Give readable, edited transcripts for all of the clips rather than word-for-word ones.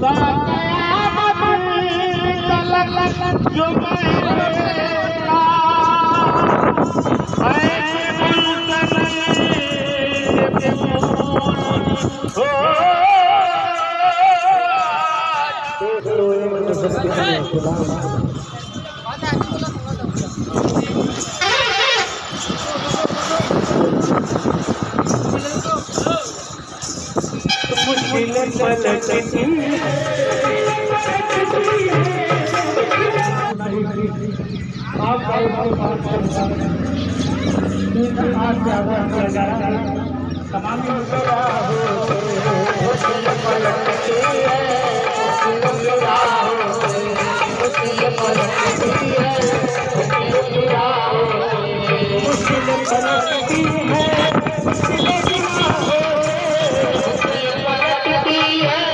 जो मुश्किल पलटती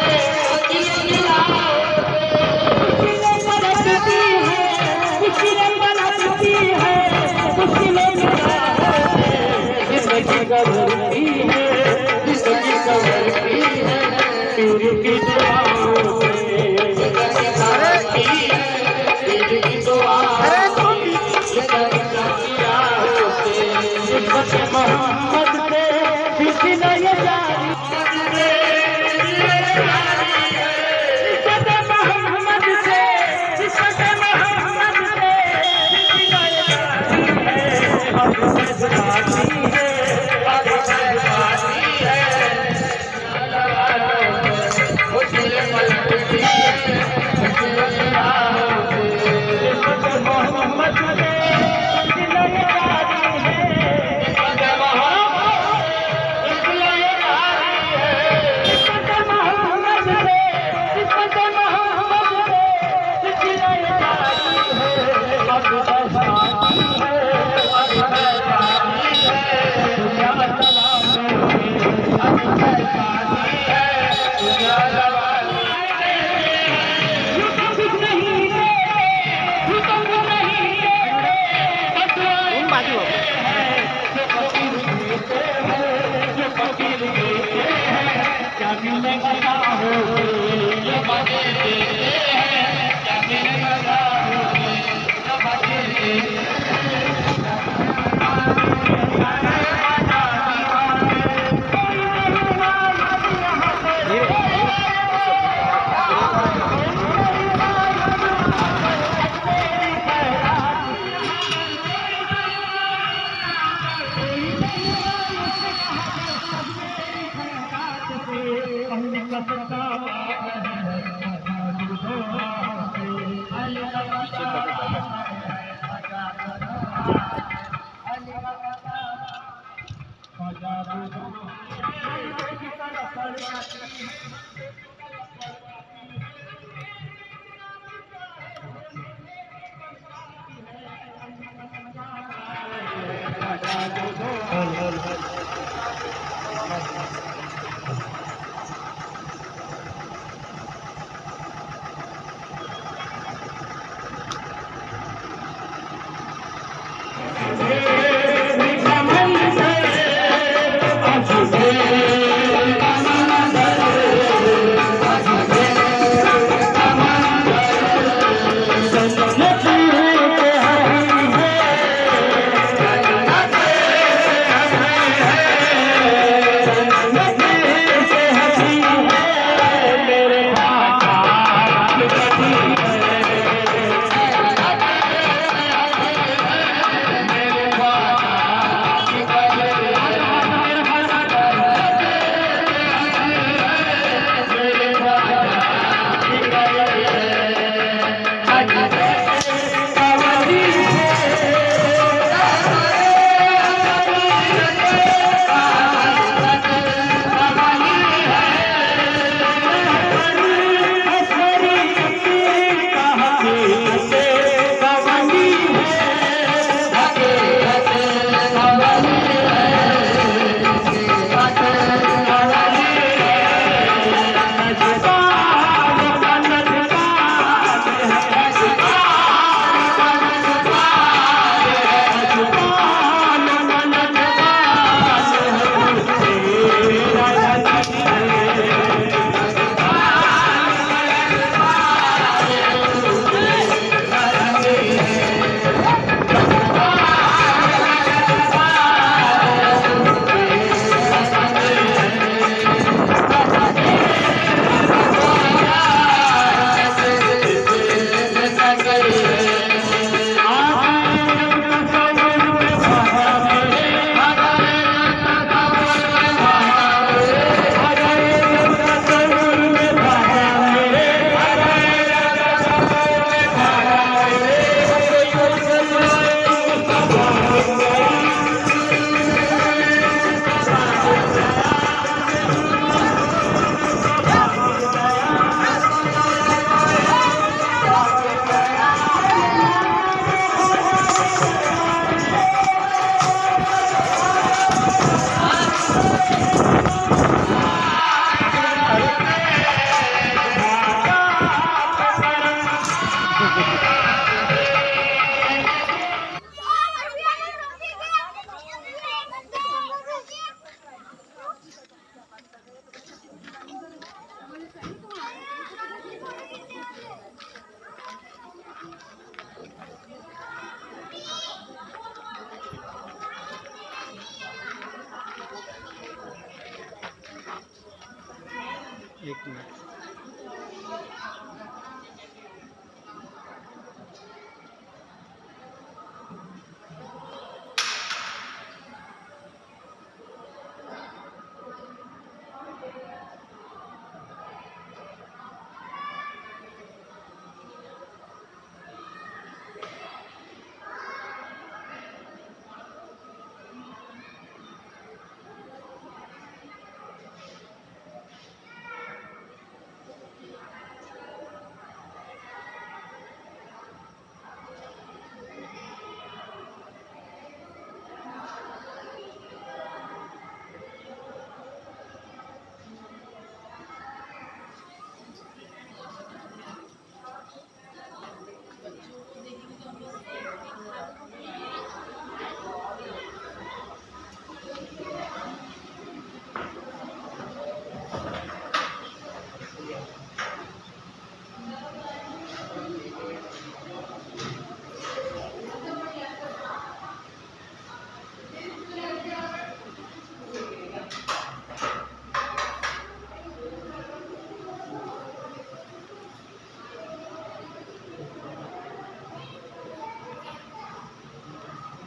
एक मिनट।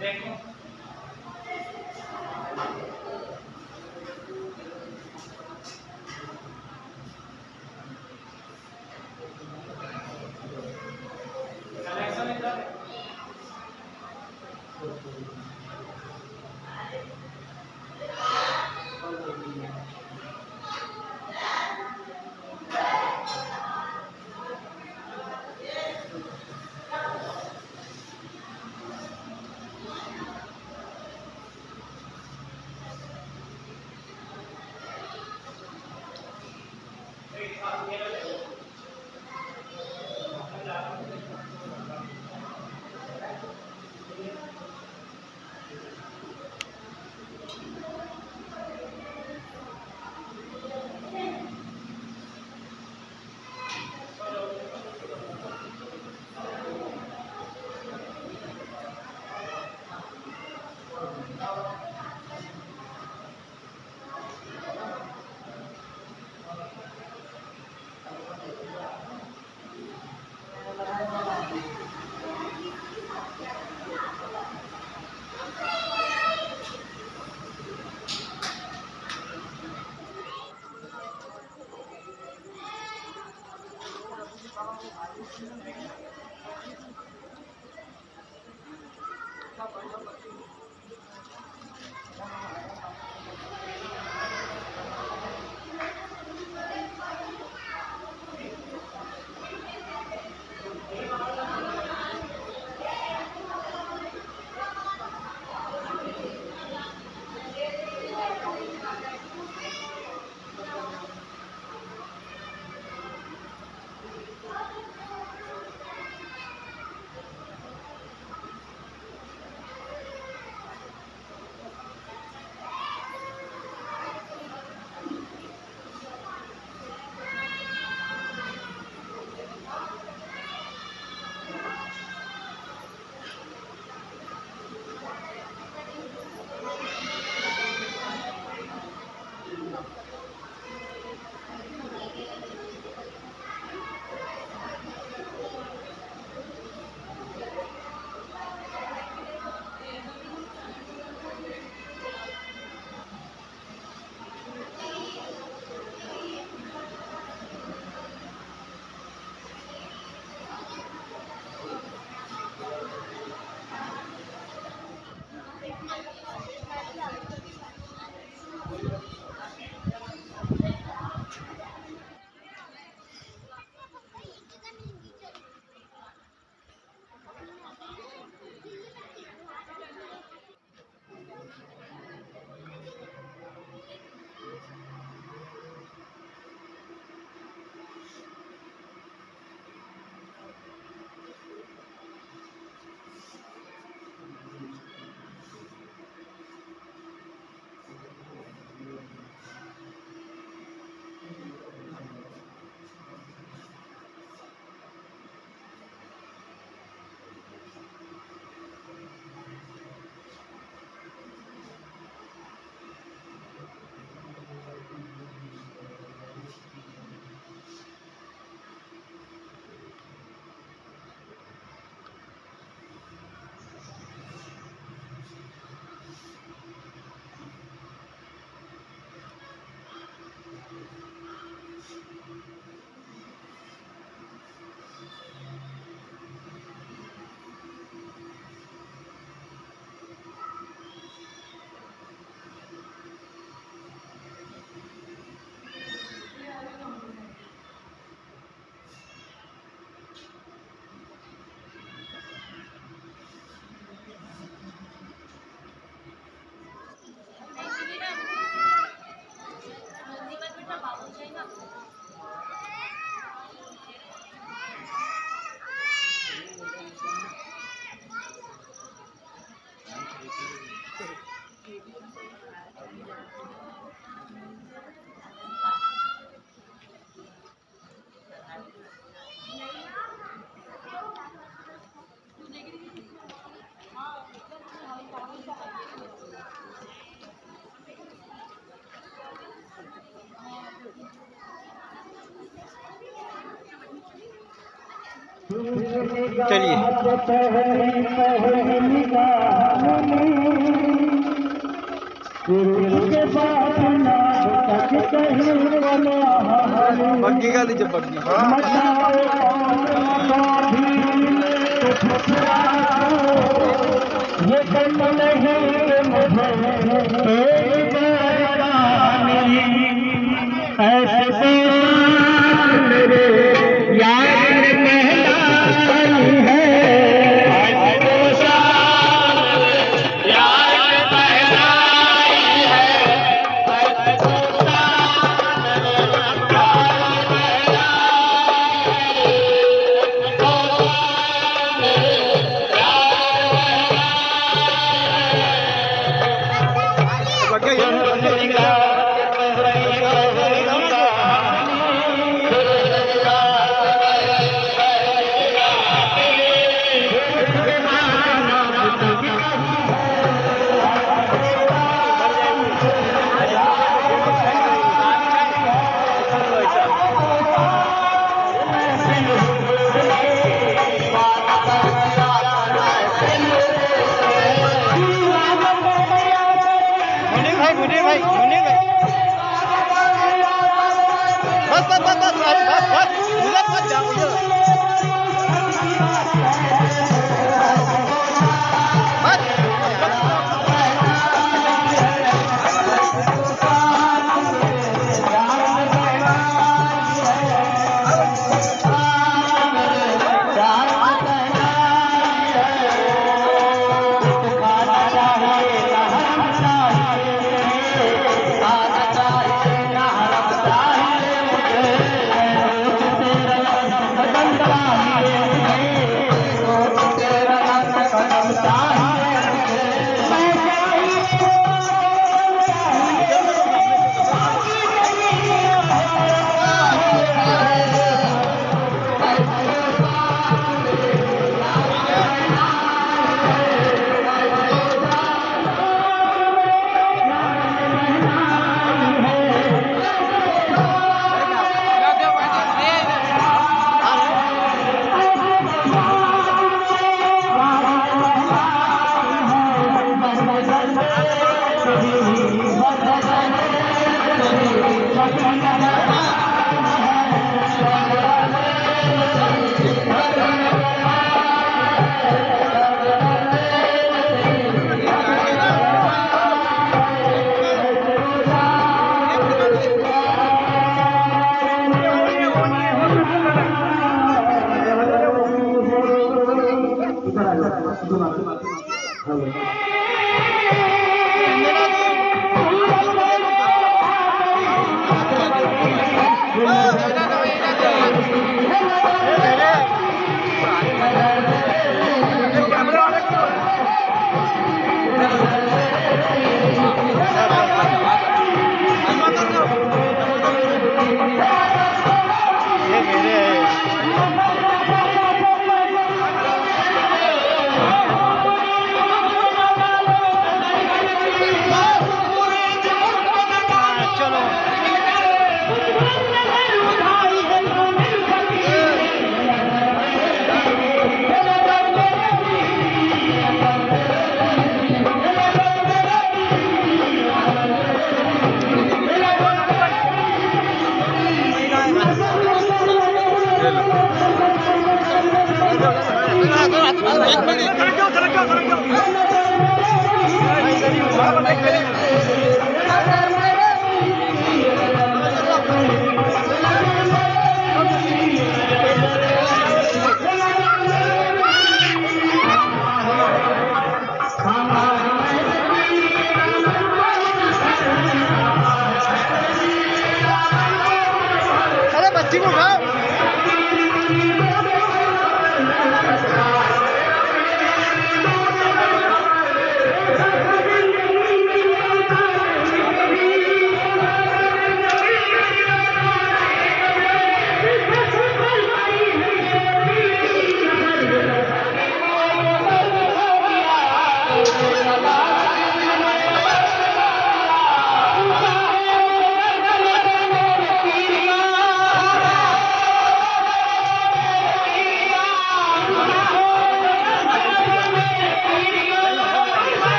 देखो कलेक्शन इधर है। चलिए बग्गी का लीजिए बग्गी ये कम ऐसे मेरे यार कहलाई है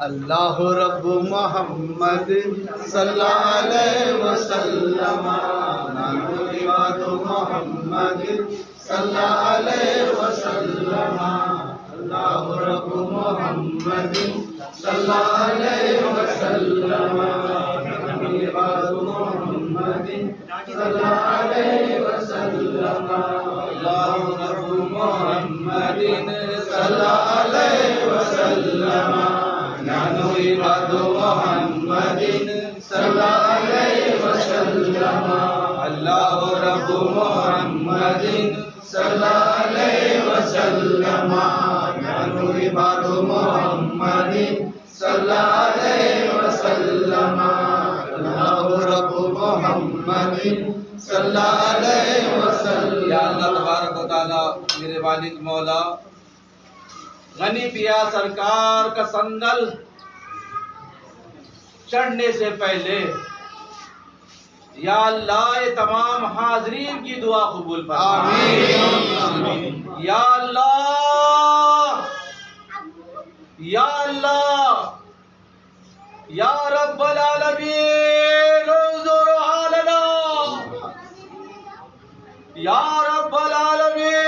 अल्लाह रब्बु मोहम्मद सल्लल्लाहु अलैहि वसल्लम नानु इबादु मोहम्मद सल्लल्लाहु अलैहि वसल्लम अल्लाह रब्बु मोहम्मद सल्लल्लाहु अलैहि वसल्लम नानु इबादु मोहम्मद सल्लल्लाहु अलैहि वसल्लम अल्लाह रब्बु मोहम्मद सल्लल्लाहु अलैहि वसल्लम नानु इबादु मोहम्मद सल्लल्लाहु अलैहि वसल्लम अल्लाह रब्बु मोहम्मद सल्लल्लाहु अलैहि वसल्लम नानु इबादु मोहम्मद सल्लल्लाहु अलैहि वसल्लम अल्लाह रब्बु मोहम्मद सल्लल्लाहु अलैहि वसल्लम। या अल्लाह तबारक व तआला मेरे वालिद मौला गनी पिया सरकार का संदल चढ़ने से पहले या अल्लाह ये तमाम हाजरीन की दुआ कबूल फरमा। आमीन। या अल्लाह या अल्लाह या रब्बल आलमीन उन्जुर हालना या रब्बल आलमीन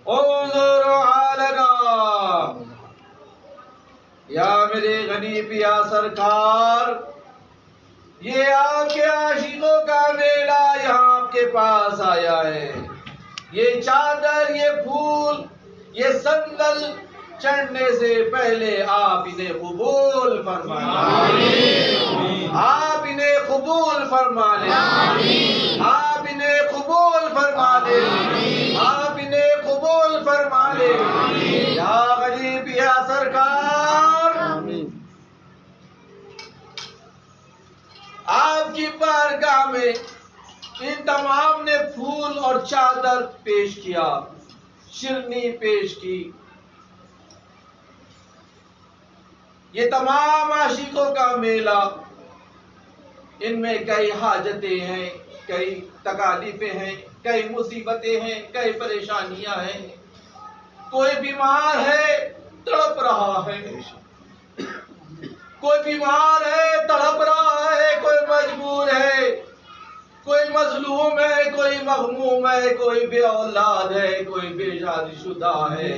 उन्जुर हालना। या मेरे गनी पिया सरकार ये आपके आशिकों का मेला यहाँ आपके पास आया है। ये चादर ये फूल ये संदल चढ़ने से पहले आप इन्हें कबूल फरमा लें। आप इन्हें कबूल फरमा लें। आप इन्हें कबूल फरमा लें। आप इन्हें कबूल फरमा लें। या गरीब या सरकार आपकी बारगाह में इन तमाम ने फूल और चादर पेश किया, शिरनी पेश की। ये तमाम आशिकों का मेला, इनमें कई हाजतें हैं, कई तकालीफें हैं, कई मुसीबतें हैं, कई परेशानियां हैं। कोई बीमार है तड़प रहा है, कोई बीमार है तड़प रहा है, कोई मजबूर है, कोई मजलूम है, कोई मगमूम है, कोई बे औलाद है, कोई बेशादीशुदा है,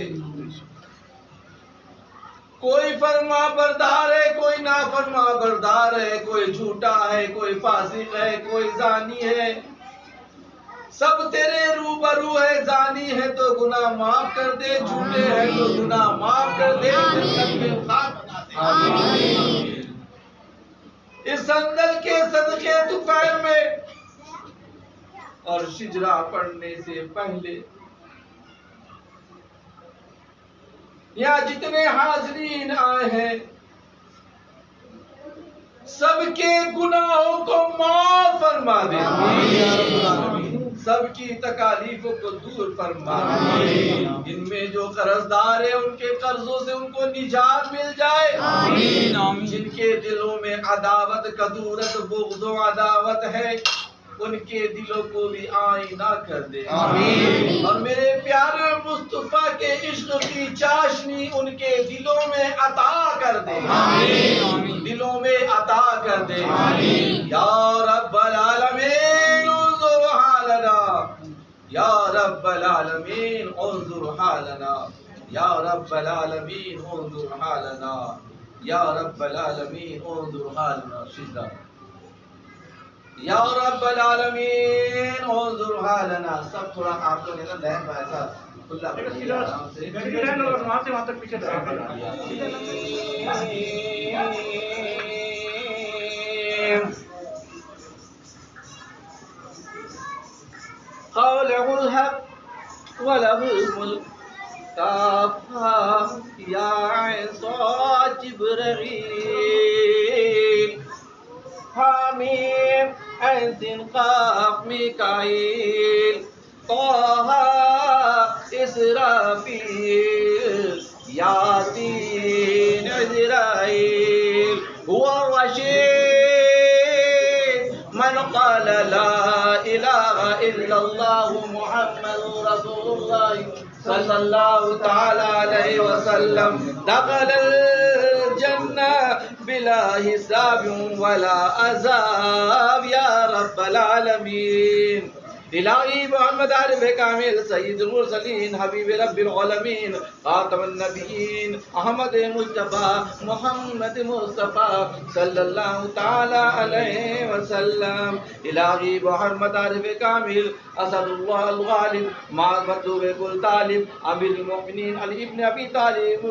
कोई फरमा बरदार है, कोई नाफरमा बरदार है, कोई झूठा है, कोई फासिक है, कोई जानी है। सब तेरे रूबरू है। जानी है तो गुनाह माफ कर दे, झूठे है तो गुनाह माफ कर दे, जन्नत में खाक बना दे। आमीन। इस संदल के सदके दोपहर में और शिजरा पढ़ने से पहले यहाँ जितने हाजरीन आए हैं सबके गुनाहों को माफ फरमा दे, सबकी तकालीफों को दूर फरमा दे। इनमें जो कर्जदार है उनके कर्जों से उनको निजात मिल जाए। आमीन। जिनके दिलों में अदावत कदूरत बुग़्ज़ अदावत है उनके दिलों को भी आईना कर दे। आमीन। और मेरे प्यारे मुस्तफा के इश्क की चाशनी उनके दिलों में अता कर दे। आमीन। दिलों में अता कर दे। आमीन। या रब्बल आलमीन उन्जुर हालना, या रब्बल आलमीन उन्जुर हालना, या रब्बल आलमीन उन्जुर हालना, या रब्बल आलमीन उन्जुर हालना। शिद्दा या रब्बल आलमीन उन्जुर हालना। सब थोड़ा आप लोग ना लहर में ऐसा खुला आराम से वहां तक पीछे क़ौलुल हक़ व लहुल मुल्क काफ़ा या ऐन साद जिब्रील हामीम ऐन सिन क़ाफ मीकाईल तहा इसराफील यासीन इज़राईल हुवा रशीद मन क़ाल ला इलाहा इल्लल्लाहु मुहम्मदुर रसूलुल्लाह सल्लल्लाहु तआला अलैहि वसल्लम दखलल जन्नह बिला हिसाब वला अज़ाब या रब्बल आलमीन। इलाही मोहम्मद आरिफ कामिल सय्यदुल मुरसलीन हबीब रब्बिल आलमीन खातमुन नबिय्यीन अहमद मुस्तफा मोहम्मद मुस्तफा सल्लल्लाहु तआला अलैहि वसल्लम। इलाही मोहम्मद आरिफ कामिल असदुल्लाह अल गालिब मातूब कुल तालिब अमीरुल मोमिनीन अली इब्न अबी तालिब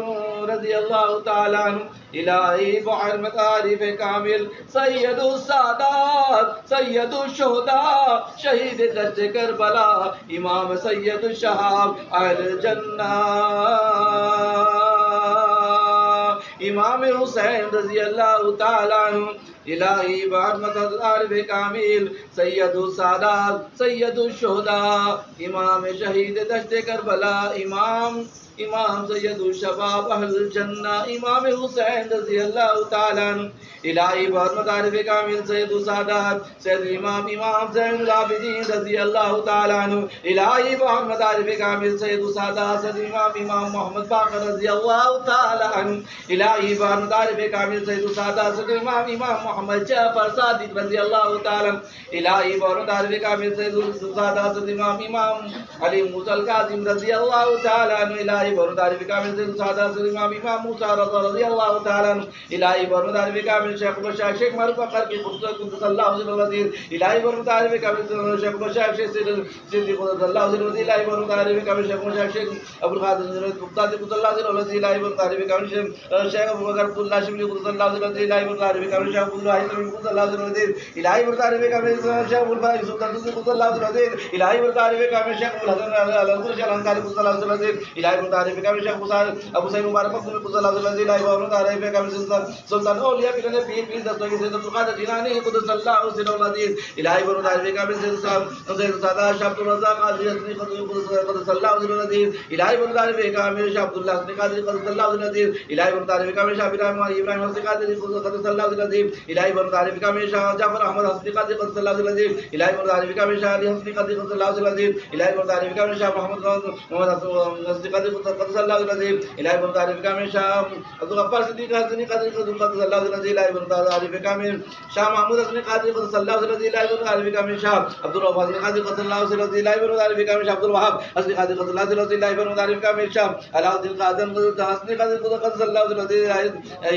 रज़ियल्लाहु तआला अन्हु। इलाही मोहम्मद आरिफ कामिल सय्यदुस सादात सय्यदुश शुहदा शहीद दश्त करबला इमाम सय्यदुश शहाब अहल जन्नह इमाम हुसैन रज़ियल्लाहु तआला अन्हु। इलाही मोहम्मद आरिफ कामिल सय्यदुस सादात सय्यदुश शुहदा इमाम शहीद दश्त करबला इमाम सय्यदुश शबाब अहल जन्नह इमाम हुसैन रज़ियल्लाहु तआला अन्हु। इलाही मोहम्मद आरिफ कामिल सय्यदुस सादात सय्यदुल इमाम ज़ैनुल आबिदीन रज़ियल्लाहु तआला अन्हु। इलाही मोहम्मद आरिफ कामिल सय्यदुस सादात सय्यदुल इमाम मोहम्मद बाक़र रज़ियल्लाहु तआला अन्हु। इलाही मोहम्मद आरिफ कामिल सय्यदुस सादात सय्यदुल इमाम मोहम्मद जाफ़र सादिक़ रज़ियल्लाहु तआला। इलाही मोहम्मद आरिफ कामिल सय्यदुस सादात सय्यदुल इमाम अली मूसल काज़िम रज़ियल्लाहु तआला अन्हु। इलाही मोहम्मद आरिफ कामिल सय्यदुस सादात सय्यदुल इमाम मूसा रज़ियल्लाहु तआला अन्हु। इलाही मोहम्मद आरिफ कामिल शेख बशार शेख मरूफ बकर की क़ुद्दसल्लाहु अज़ीज़। इलाही मोहम्मद आरिफ कामिल शेख बशार शेख सिद्दीक़ क़ुद्दसल्लाहु अज़ीज़। इलाही मोहम्मद आरिफ कामिल शेख बशार शेख अबुल क़ासिम मुक्ताज़ी क़ुद्दसल्लाहु अज़ीज़। इलाही मोहम्मद आरिफ कामिल शेख अबू बकर अब्दुल्लाह शिबली क़ुद्दसल्लाहु अज़ीज़। इलाही मोहम्मद आरिफ कामिल शेख अब्दुल्लाह क़ुद्दसल्लाहु अज़ीज़। इलाही मोहम्मद आरिफ कामिल शेख अबुल फज़ल सुल्तानुद्दीन क़ुद्दसल्लाहु अज़ीज़। इलाही मोहम्मद आरिफ कामिल शेख अबुल हसन अल-कुरशी अल-अंसारी क़ुद्दसल्लाहु अज़ीज़। इलाही मोहम्मद आरिफ कामिल शेख अबू सईद मुबारक मखदूमी क़ुद्दसल्लाहु अज़ीज़। इलाही मोहम्मद आरिफ कामिल सुल्तान औलिया पीर दस्तगीर सैयद अब्दुल क़ादिर जिलानी क़ुद्दसल्लाहु अज़ीज़। इलाही मोहम्मद आरिफ कामिल सैयद सादात शाह अब्दुल रज़्ज़ाक़ क़ादरी हसनी क़ुद्दसल्लाहु अज़ीज़। इलाही मोहम्मद आरिफ कामिल शाह अब्दुल्लाह हसनी क़ादरी क़ुद्दसल्लाहु अज़ीज़। इलाही मोहम्मद आरिफ कामिल शाह इब्राहिम हसनी क़ादरी क़ुद्दसल्लाहु अज़ीज़। इलाही मोहम्मद आरिफ कामिल शाह जाफ़र अहमद हसनी क़ादरी क़ुद्दसल्लाहु अज़ीज़। इलाही मोहम्मद आरिफ कामिल शाह अली हसनी क़ादरी क़ुद्दसल्लाहु अज़ीज़। इलाही मोहम्मद आरिफ कामिल शाह मोहम्मद हसनी क़ादरी क़ुद्दसल्लाहु अज़ीज़। इलाही मोहम्मद आरिफ कामिल शाह अब्दुल गफ्फार सिद्दीक़ हसनी क़ादरी क़ुद्दसल्लाहु अज़ीज़। इलाही मोहम्मद आरिफ कामिल शाह महमूद हसनी क़ादरी क़ुद्दसल्लाहु अज़ीज़। इलाही मोहम्मद आरिफ कामिल शाह अब्दुल रऊफ़ हसनी क़ादरी क़ुद्दसल्लाहु अज़ीज़। इलाही मोहम्मद आरिफ कामिल शाह अब्दुल वहाब हसनी क़ादरी क़ुद्दसल्लाहु अज़ीज़। इलाही मोहम्मद आरिफ कामिल शाह अलाउद्दीन क़ादरी हसनी क़ादरी क़ुद्दसल्लाहु अज़ीज़।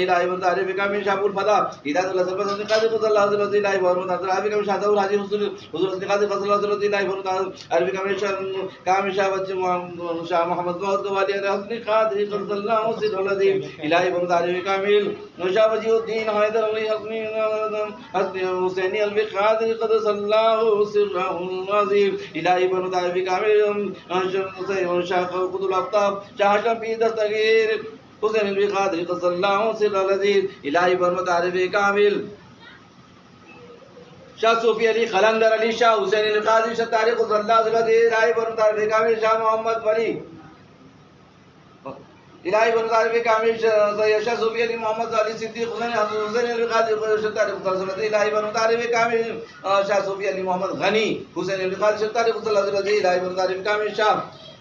इलाही मोहम्मद आरिफ कामिल शाह अबुल फदा हिदायतुल्लाह हसनी क़ादरी क़ुद्दसल्लाहु अज़ीज़। इलाही मोहम्मद आरिफ कामिल शाह दाऊद हाजी हुज़ूर हसनी क़ादरी क़ुद्दसल्लाहु अज़ीज़। इलाही मोहम्मद आरिफ कामिल शाह बच्चे शाह मोहम्मद गवाली हसनी क़ादरी क़ुद्दसल्लाहु अज़ीज़। इलाही मोहम्मद आरिफ कामिल शाह वजीउद्दीन हैदर अली हसनी हुसैनी अलवी क़ादरी क़ुद्दसल्लाहु अज़ीज़। इलाही मोहम्मद आरिफ कामिल शाह क़ुतुल आफ्ताब शाह शफी दस्तगीर हुसैन अलवी क़ादरी क़ुद्दसल्लाहु अज़ीज़। इलाही मोहम्मद आरिफ कामिल शाह सूफी अली क़लंदर अली शाह हुसैन अली क़ादरी शाह तारिक़ क़ुद्दसल्लाहु अज़ीज़। इलाही मोहम्मद आरिफ कामिल शाह मोहम्मद वली इलाही मोहम्मद आरिफ कामिल शाह सूफी अली मोहम्मद अली सिद्दीक़ हुसैन अली क़ादरी शाह तारिक़ क़ुद्दसल्लाहु अज़ीज़। इलाही मोहम्मद आरिफ कामिल शाह सूफी अली मोहम्मद गनी हुसैन अली क़ादरी शाह तारिक़ क़ुद्दसल्लाहु अज़ीज़। इलाही मोहम्मद आरिफ कामिल शाह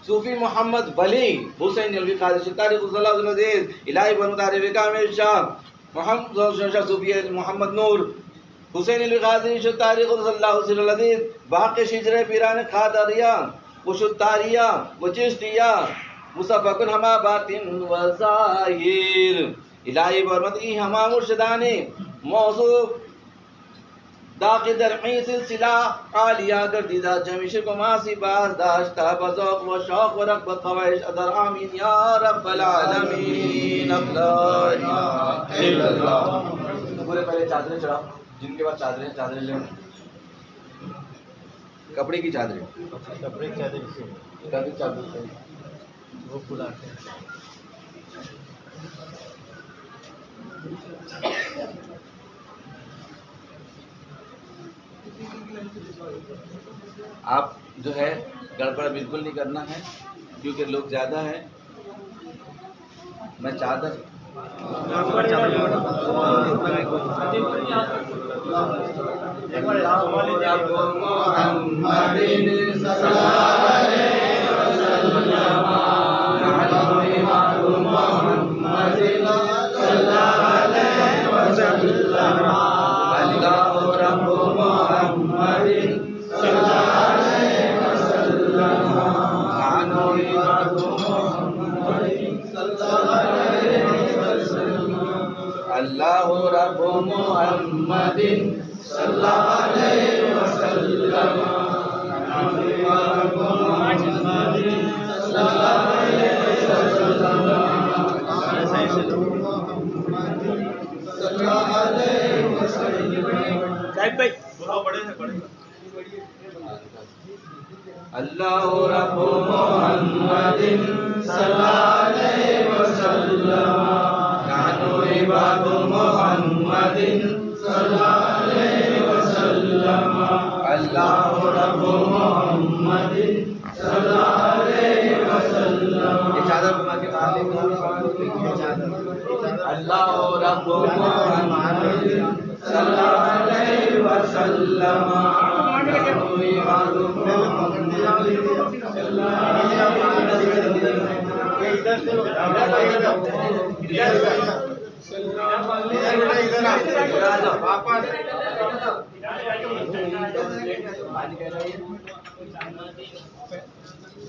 सूफी मोहम्मद वली हुसैन अली क़ादरी शाह तारिक़ क़ुद्दसल्लाहु अज़ीज़। इलाही मोहम्मद आरिफ कामिल शाह सूफी मोहम्मद नूर हुसैन अली क़ादरी शाह तारिक़ क़ुद्दसल्लाहु अज़ीज़। बाक़ी शिजरे पीरान क़ादरिया व शुतारिया व चिश्तिया मुसफ़क़ुन हमा बातिन व ज़ाहिर। इलाही मोहम्मद ई हमा मुर्शिदाने मौसूफ़ दाक़ि दरमी सिलसिला आलिया गर्दीदा जमीश को मासी बाज दाश्ता बज़ौक़ व शौक़ व रग़बत ख़वाहिश अदर आमीन या रब्बल आलमीन। ला इलाहा इल्लल्लाह। पूरे पहले चादरें चढ़ाओ, जिनके पास चादरें ले कपड़े की चादर, कपड़े की चादर से वो फुलाते हैं। आप जो है गड़बड़ बिल्कुल नहीं करना है, क्योंकि लोग ज़्यादा हैं। मैं चादर अल्लाह रब्बु मुहम्मदिन सल्लल्लाहु अलैहि वसल्लम। अल्लाह रब्बु मुहम्मदिन सल्लल्लाहु अलैहि वसल्लम। कानू इबादु मुहम्मदिन सल्लल्लाहु अलैहि वसल्लम। अल्लाह रब्बु मुहम्मदिन सल्लल्लाहु अलैहि वसल्लम। ये चादर बना के बाहर लेके अल्लाह रब्बु मुहम्मदिन सल्लल्लाहु अलैहि वसल्लम। कानू इबादु मुहम्मदिन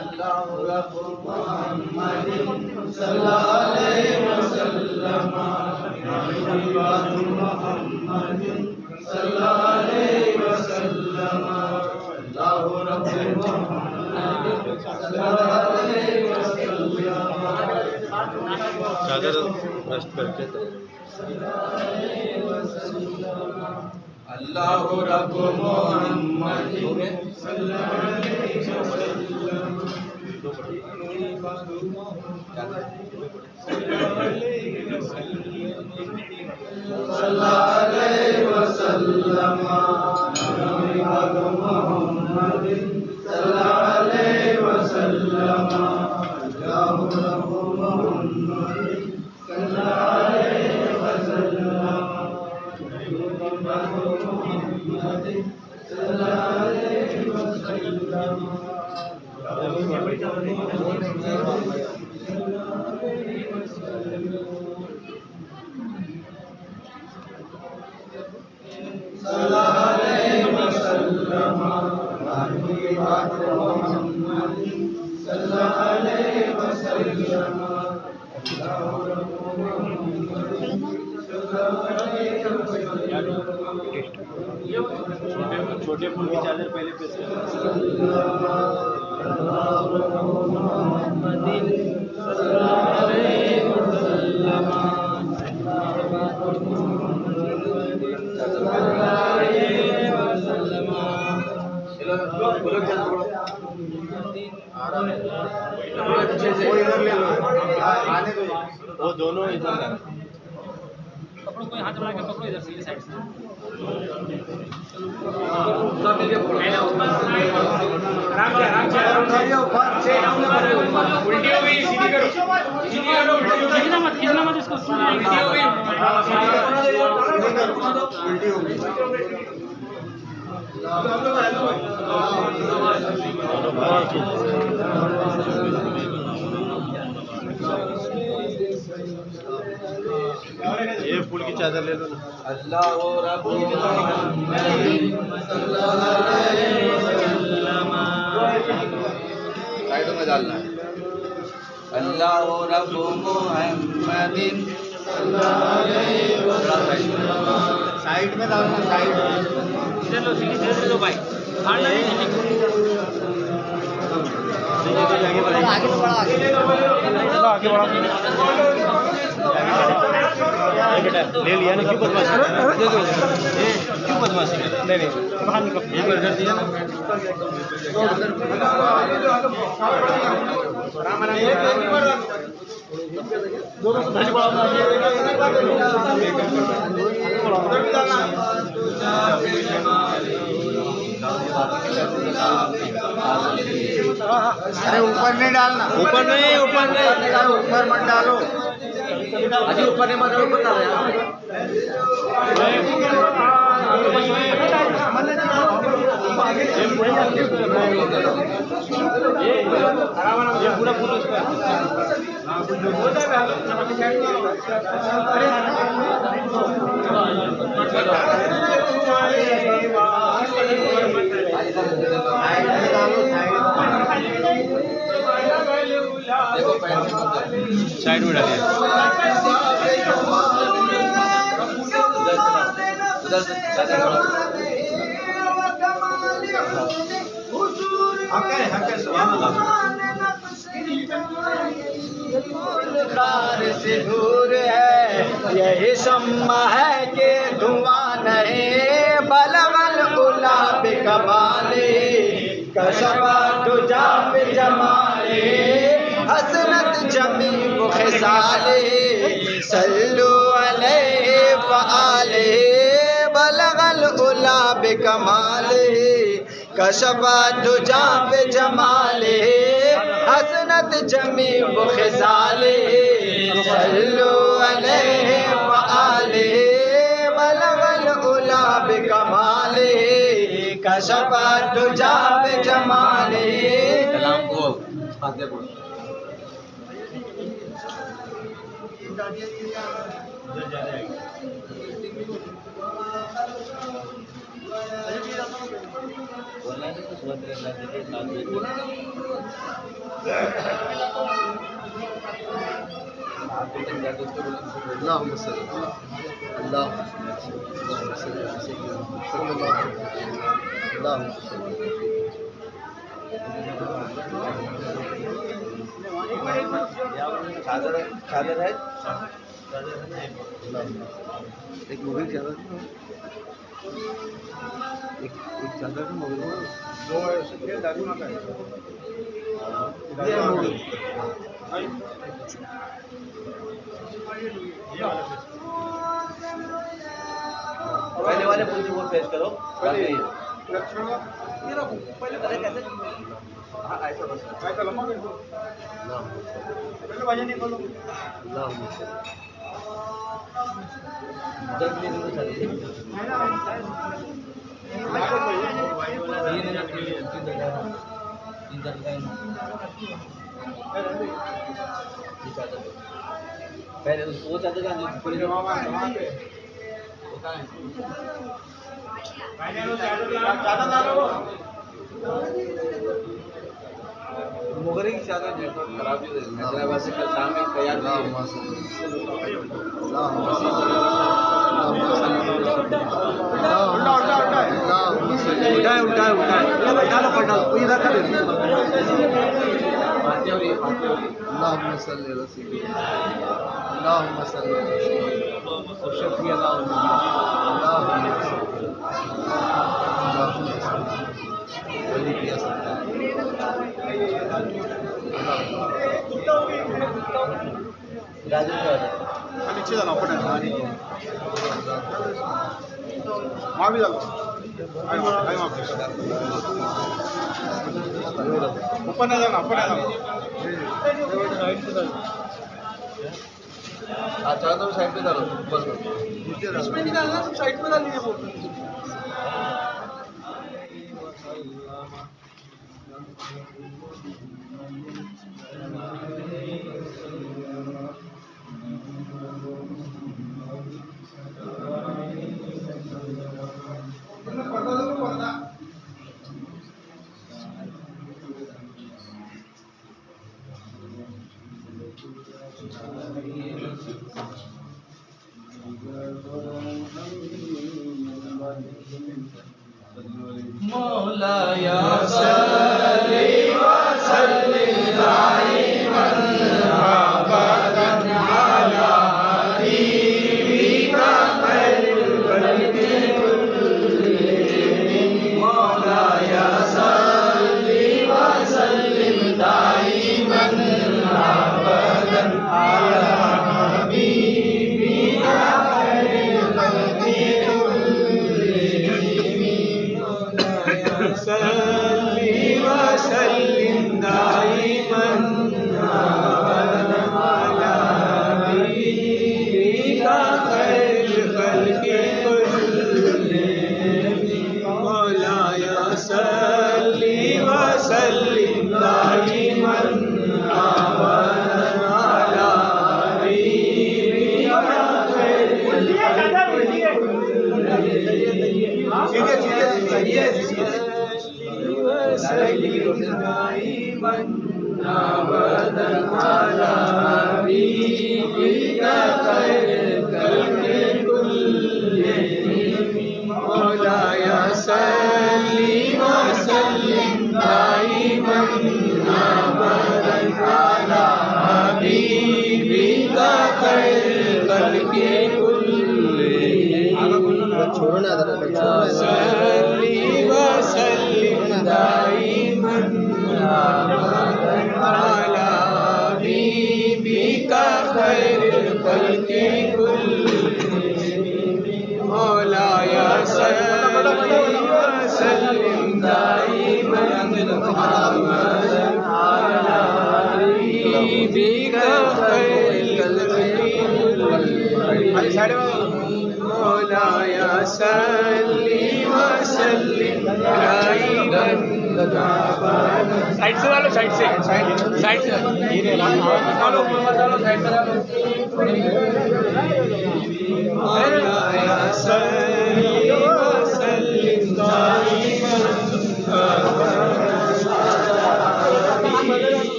अल्लाह रब्बु मुहम्मदिन सल्लल्लाहु अलैहि वसल्लम। इबादु मुहम्मदिन सल्लल्लाहु अलैहि वसल्लम। अल्लाह रब्बु मुहम्मदिन सल्लल्लाहु अलैहि वसल्लम। चादर रस्ट करके अल्लाह रब्बु मुहम्मदिन सल्लल्लाहु अलैहि वसल्लम। सल्लल्लाहु अलैहि वसल्लम। इबादु मुहम्मदिन सल्लल्लाहु अलैहि वसल्लम। अल्लाह रब्बु मुहम्मदिन सल्लल्लाहु अलैहि वसल्लम। इबादु मुहम्मदिन सल्लल्लाहु अलैहि वसल्लम। सल्लल्लाहु अलैहि वसल्लम। इबादु मुहम्मदिन सल्लल्लाहु अलैहि वसल्लम। छोटे फूल की चादर पहले पे वो दोनों इधर पकड़ो, कोई हाथ बना के पकड़ो इधर से, साइड से। उल्टी हो गई, सीधी करो, सीधी करो, खींचना मत इसको, उल्टी हो गई, उल्टी हो गई। ये फूल की चादर ले लो ना। अल्लाह रब्बु मुहम्मदिन सल्लल्लाहु अलैहि वसल्लम। साइड में डालना है। अल्लाह रब्बु मुहम्मदिन सल्लल्लाहु अलैहि वसल्लम। साइड में डालना, साइड इधर लो, सीधी इधर लो भाई, फाड़ना नहीं, आगे बढ़ा, आगे बढ़ा, आगे बढ़ा। बेटा ले लिया ना, क्यों बदमाश बदमाशी कर नहीं नहीं बाहर निकलो एक बार कर दिया ना अरे ऊपर नहीं डालना, ऊपर नहीं ऊपर मत डालो। अजी ऊपर नहीं मारो ऊपर डाल ये पूरा फोटो साइड में डालिए से दूर है यही सम्मा है कि धुआं नहीं बलवल गुलाब कमाले कशबा तुझा पे जमाले हसनत जमी बुखसाले सल्लु अलैहि व आलिहि बलगल गुलाब कमाले कशबा तुझा पे जमाले हसनत जमी बुखसाले सल्लु अलैहि व आलिहि बलगल गुलाब कमाले कशबा तुझा पे जमाले। सलाम को फातिहा पढ़ो चादर है एक मोबाइल चादर एक चादर का मोबाइल दो ऐसे दादू ना का पहले वाले फूल को फेस करो पहले ये रखो पहले कैसे हाँ ऐसा बस ऐसा लंबा कर दो ना पहले वजन निकालो ना जब ये दो चलिए पहले वो चादर का पूरी मुगरे की चादर खराब भी हैदराबाद से कल शाम में तैयार उल्टा लो पढ़ना इधर कर अल्लाहुम्मा सल्ली अला सय्यिदिना अल्लाहुम्मा सल्ली अला सय्यिदिना शुक्रिया अल्लाहुम्मा नीचे जाना वहाँ भी डालो ऊपर नहीं जाना ऊपर नहीं जाना अच्छा तो साइड पे डालो बस इसमें नहीं डालना साइड पे डाल लीजिए फोटो मौलाया सल्ली व सल्लिम दाइमन अबदन अला हबीबिका खैरुल खल्क़ि का खैर खल्क़े कुल्ली मौलाया सल्ली व सल्लिम दाइमन अबदन अला हबीबिका खैर खल्क़े कुल्ली छोड़ो ना सल्ली व सल्लिम दाइमन अबदन अला हबीबिका खैर खल्क़े कुल्ली मौलाया सल्ली व सल्लिम दाइमन अबदन अला हबीबिका खैर खल्क़े मौलाया सल्ली व सल्लिम दाइमन साइड से डालो, साइड से मौलाया सल्ली व सल्लिम दाइमन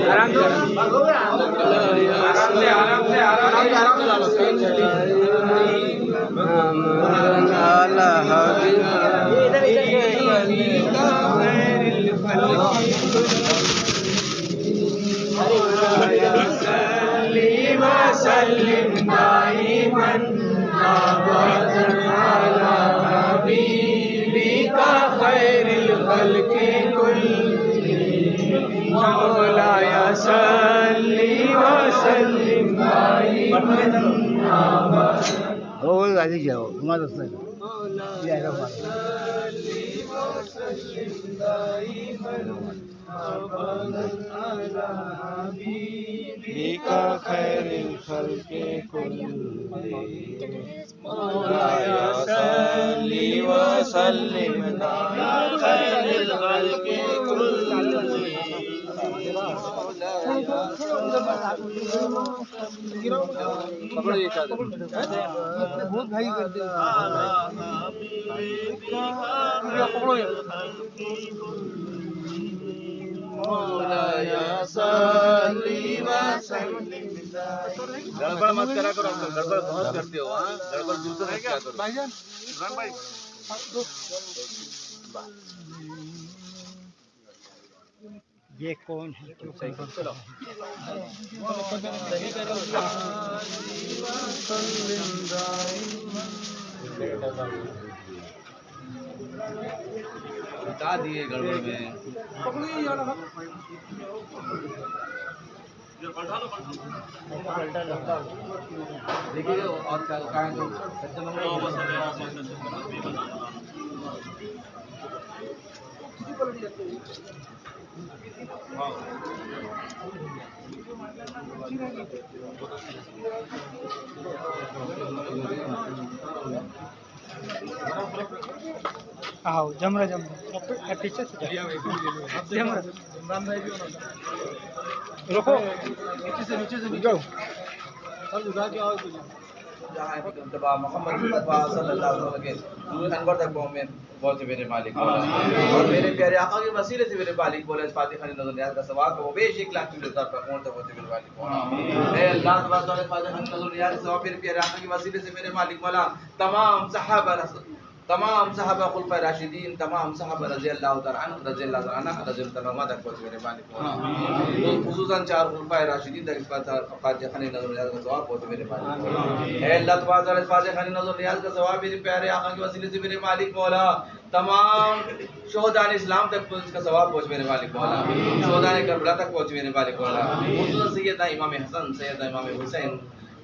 आराम से सल्लिम दाइमन अबदन अला हबीबिका खैरिल खल्क़े कुल्ली मौलाया सल्ली व सल्लिम दाइमन बोल आगे जाओ तुम्हारा दोस्त है ये आएगा का खैरिल खल्क़े कुल्ली मौलाया सल्ली व सल्लिम खैरिल खल्क़े कुल्ली बहुत भाई करते मौलाया सल्ली व सल्लिम गड़बड़ मत करा करो अंकल गड़बड़ बहुत करते हो हाँ गड़बड़ बिल्कुल मत करा करो भाईजान ये कौन है क्यों सही कर चलो बता दिए गड़बड़ में देखिए और क्या है तो आओ जमरा पीछे से जमरा रुको नीचे से जाओ सब उठा के आओ मोहम्मद सल्लल्लाहु अलैहि वसल्लम के नूर अनवर तक पहुंचे मेरे मालिक और मेरे प्यारे आका के वसीले से मेरे मालिक बोले इस फातिहा खानी नजर नियाज का सवाब वो बेशक लाख की तरफ पर पहुंचते पहुंचे मेरे मालिक ए अल्लाह तबारक व तआला फातिहा खानी नजर नियाज का सवाब मेरे प्यारे आका के वसीले से मेरे मालिक मौला तमाम सहाबा खुलफा राशिदीन तमाम सहाबा रज़ी अल्लाह तआला अन्हु रज़ी अल्लाह तआला अन्हा रज़ी अल्लाह तआला तक पहुंचे मेरे मालिक मौला तो खुसूसन चार खुलफा राशिदीन तक फातिहा खानी नजर नियाज का सवाब पहुंचे मेरे मालिक ए अल्लाह तबारक व तआला फातिहा खानी नजर नियाज का सवाब मेरे प्यारे आका के वसीले से मेरे मालिक मौला तमाम शोहदान इस्लाम तक इसका सवाब पहुंच मेरे मालिक मौला शोहदान करबला तक पहुंच मेरे मालिक मौला खुसूसन सैयदना इमाम हसन सैयदना इमाम हुसैन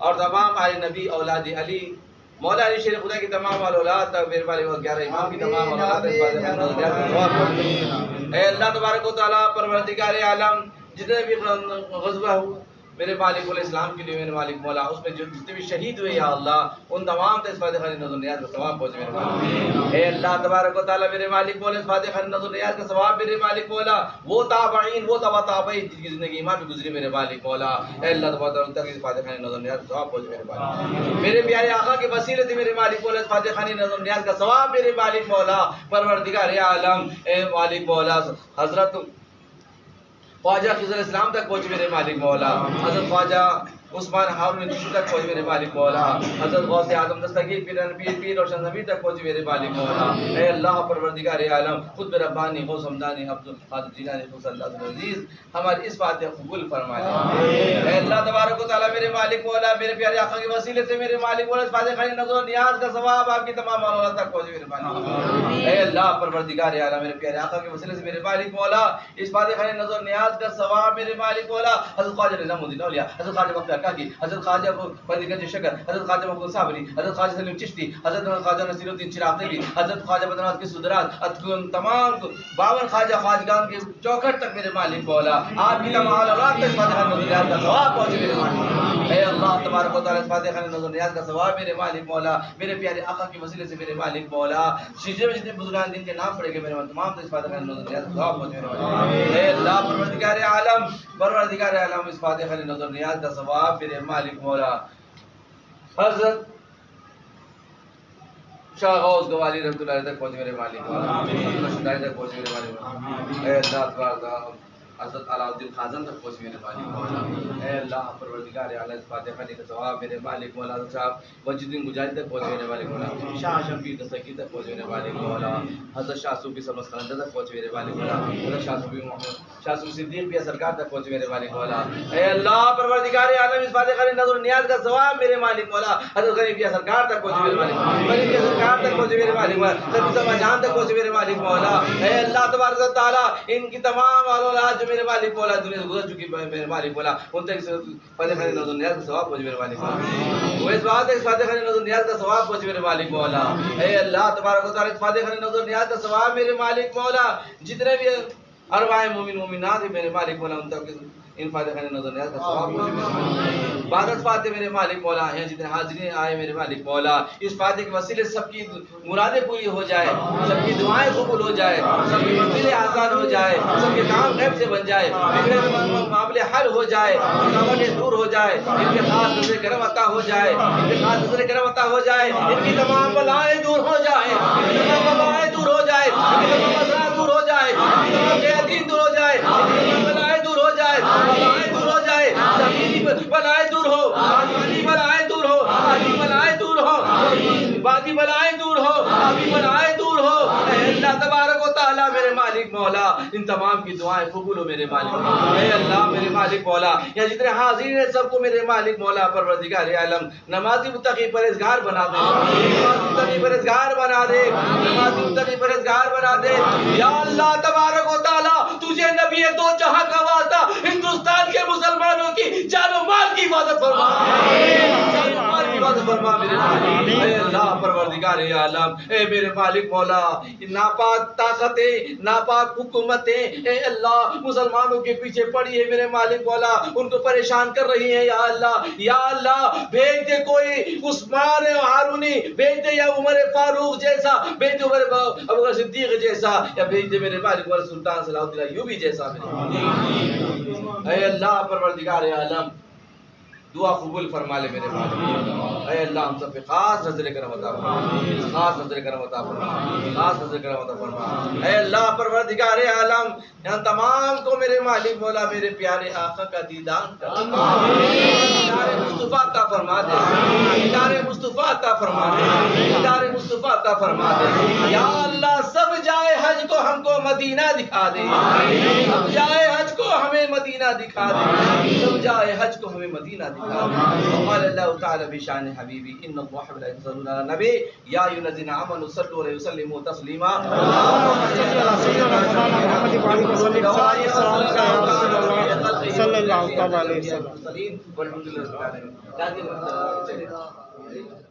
और तमाम आले नबी औलाद अली मौला अली शेर खुदा की तमाम औलाद तक मेरे मालिक 11 इमाम की तमाम औलाद तक ए अल्लाह तबारक व तआला परवरदिगार आलम जितने भी गज़वा हुआ मेरे मालिक इस्लाम के लिए मेरे मालिक मौला उसमें जो जितने भी शहीद हुए या अल्लाह उन तमाम तक इस फातिहा खानी नज़र नियाज का सवाब पहुंचे मेरे मालिक ए अल्लाह तबारक व तआला मेरे मालिक मौला इस फातिहा खानी नज़र नियाज का सवाब मेरे मालिक मौला वो ताबईन वो तबा ताबईन जिनकी ज़िंदगी ईमान पे गुजरी मेरे मालिक मौला ए अल्लाह तबारक व तआला इस फातिहा खानी नज़र नियाज का सवाब पहुंचे मेरे मालिक मेरे प्यारे आका के वसीले से मेरे मालिक मौला इस फातिहा खानी नज़र नियाज का सवाब मेरे मालिक मौला परवरदिगार आलम ए मालिक मौला ख्वाजा खिज़र इस्लाम तक पहुँच मेरे मालिक मौला, हज़रत ख्वाजा उस्मान हारून चिश्ती तक पहुँच मेरे मालिक मौला, हज़रत गौसे आदम दस्तगीर पीर और शंज़बीर तक पहुँच मेरे मालिक मौला। ऐ अल्लाह परवरदिगार आलम खुद रब्बानी गौस हमदानी अब्दुल कादिर जिलानी खुसल्लाहुल अज़ीज़ हमारी इस बात को कबूल फरमा ले। ऐ अल्लाह तबारक व तआला मेरे मालिक मौला मेरे प्यारे आका के वसीले से मेरे मालिक मौला इस फातिह खाने नज़र नियाज का सवाब आपकी तमाम औलाद तक पहुँचे मेरे मालिक। ऐ अल्लाह परवरदिगार आलम मेरे प्यारे आका के वसीले से मेरे मालिक मौला इस फातिह खाने नज़र नियाज का सवाब मेरे मालिक मौला हज़रत ख्वाजा निज़ामुद्दीन औलिया, हज़रत ख्वाजा बख्तियार काकी, हज़रत ख्वाजा फरीदगंज शकर, हज़रत ख्वाजा मखदूम साबरी, हज़रत ख्वाजा सलीम चिश्ती, हज़रत ख्वाजा नसीरुद्दीन चिराग़ी, हज़रत ख्वाजा बद्रनाथ के सुदरात तमाम 52 ख्वाजा ख्वाजगान के चौखट तक मेरे मालिक मौला आपकी तमाम औलाद तक फातिह खाने नज़र नियाज का सवाब पहुँचे मेरे मालिक। ऐ अल्लाह तबारक व तआला फातिह खाने नज़र नियाज का सवाब मेरे मालिक मौला मेरे प्यारे आका के वसीले से मेरे मालिक मौला शीशे में जितने बुजुर्गान दिन के नाम पड़ेंगे मेरे तमाम तो इस फातिह खाने नज़र नियाज का सवाब पहुँचे मेरे मालिक। ऐ अल्लाह परवरदिगार आलम इस फातिह खाने नज़र नियाज का सवाब मेरे मालिक मौला हज़रत शाह गौस गवाली रहमतुल्लाह अलैह तक पहुँचे मेरे मालिक मौला, तक पहुँचे मेरे मालिक मौला। ऐ अल्लाह तबारक हज़रत अलाउद्दीन खाज़न तक पहुँचे मेरे मालिक मौला। ऐ अल्लाह परवरदिगार आलम इस फातिह खाने का सवाब मेरे मालिक मौला साहब वजीदुद्दीन गुजारी तक पहुँचे मेरे मालिक मौला, शाह शफीक दस्तगीर तक पहुँचे मेरे मालिक मौला, हज़रत शाह सूफी समस्त कलंदर तक पहुँचे मेरे मालिक मौला, हज़रत शाह सूफी सिद्दीक़ पिया सरकार तक पहुँचे मेरे मालिक मौला। ऐ अल्लाह परवरदिगार आलम इस फातिह खाने नज़र नियाज का सवाब मेरे मालिक मौला हज़रत गरीब पिया सरकार तक पहुँचे मेरे मालिक मौला, गरीब पिया सरकार तक पहुँचे मेरे मालिक मौला, सभी जान तक पहुँचे मेरे मालिक मौला। ऐ अल्लाह तबारक व तआला इनकी तमाम औलाद जो मेरे मालिक मौला दुनिया से गुजर चुकी मेरे मालिक मौला उन तक फातिह खाने नज़र नियाज का सवाब पहुँचे मेरे मालिक मौला। वो इस बात है इस फातिह खाने नज़र नियाज का सवाब पहुँचे मेरे मालिक मौला। ऐ अल्लाह तबारक व तआला इस फातिह खाने नज़र नियाज का सवाब मेरे मालिक मौला जितने भी अरवाए मोमिन मोमिनात है मेरे मालिक मौला उन तक इन फातिह खाने नज़र नियाज का सवाब पहुँचे मेरे मालिक। बारह फातिह मेरे मालिक मौला हैं जितने हाजिरीन आए मेरे मालिक मौला इस फातिह के वसीले सबकी मुरादें पूरी हो जाए, सबकी दुआएं कबूल हो जाए, सबकी मंजिलें आसान हो जाए, सबके काम गैब से बन जाए, बिगड़े मामले हल हो जाए, रुकावटें दूर हो जाए, इनके खास नज़र करम अता हो जाए, इनके खास नज़र करम अता हो जाए, इनकी तमाम बलाएं दूर हो जाए, इनकी तमाम बलाएं दूर हो जाए, इनकी तमाम मसला दूर हो जाए, इनकी तमाम बेअदबी दूर हो जाए, इनकी तमाम बलाएं दूर हो जाए, बलाएं दूर हो जाए, ज़मीनी बलाएं दूर हो, आसमानी बलाएं दूर हो, आदमी बलाएं दूर हो, बाकी बलाएं दूर हो, अभी बलाएं दूर हो। अल्लाह तबारक व तआला मेरे मालिक मौला इन तमाम की दुआएं कबूल हो मेरे मालिक मौला। ऐ अल्लाह मेरे मालिक मौला या जितने हाजिर हैं सबको मेरे मालिक मौला परवरदिगार आलम नमाज़ी मुत्तकी परहेज़गार बना दे, नमाज़ी मुत्तकी परहेज़गार बना दे, नमाज़ी मुत्तकी परहेज़गार बना दे। या अल्लाह तबारक व तआला तुझे नबी दो जहां का वास्ता हिंदुस्तान के मुसलमानों की जानो माल की हिफाजत फरमा, जानो माल की हिफाजत फरमा मेरे मालिक। ऐ अल्लाह परवरदिगार आलम ऐ मेरे मालिक मौला नापाक ताकतें नापाक हुकूमतें ऐ अल्लाह मुसलमानों के पीछे पड़ी है मेरे मालिक मौला उनको परेशान कर रही है। या अल्लाह भेज दे कोई उस्मान हारूनी, भेज दे या उमर फारूक जैसा, भेज दे उमर अबू बकर सिद्दीक जैसा, या भेज दे मेरे मालिक मौला सुल्तान सलाहुद्दीन अय्यूबी जैसा मेरे। ऐ अल्लाह परवरदिगार आलम दुआ कबूल फरमा ले मेरे मालिक। ऐ अल्लाह हम सब पे खास नजर करम अता फरमा, खास नजर करम अता फरमा, खास नजर करम अता फरमा। ऐ अल्लाह परवरदिगार आलम यहाँ तमाम को मेरे मालिक मौला मेरे प्यारे आका का दीदार कर दीदार मुस्तफा अता फरमा दे, दीदार मुस्तफा अता फरमा दे, दीदार मुस्तफा अता फरमा दे। या अल्लाह सब जाए हज को हमको मदीना दिखा दे, सब जाए हज को हमें मदीना दिखा दे, सब जाए हज को हमें मदीना दिखा दे। अल्लाह ताला बिशान हबीबी इन्नल्लाह व मलाइकतहु युसल्लूना अलन नबी या अय्युहल्लज़ीना आमनू सल्लु अलैहि वसल्लिमू तस्लीमा। सल्लल्लाहु अलैहि वसल्लम।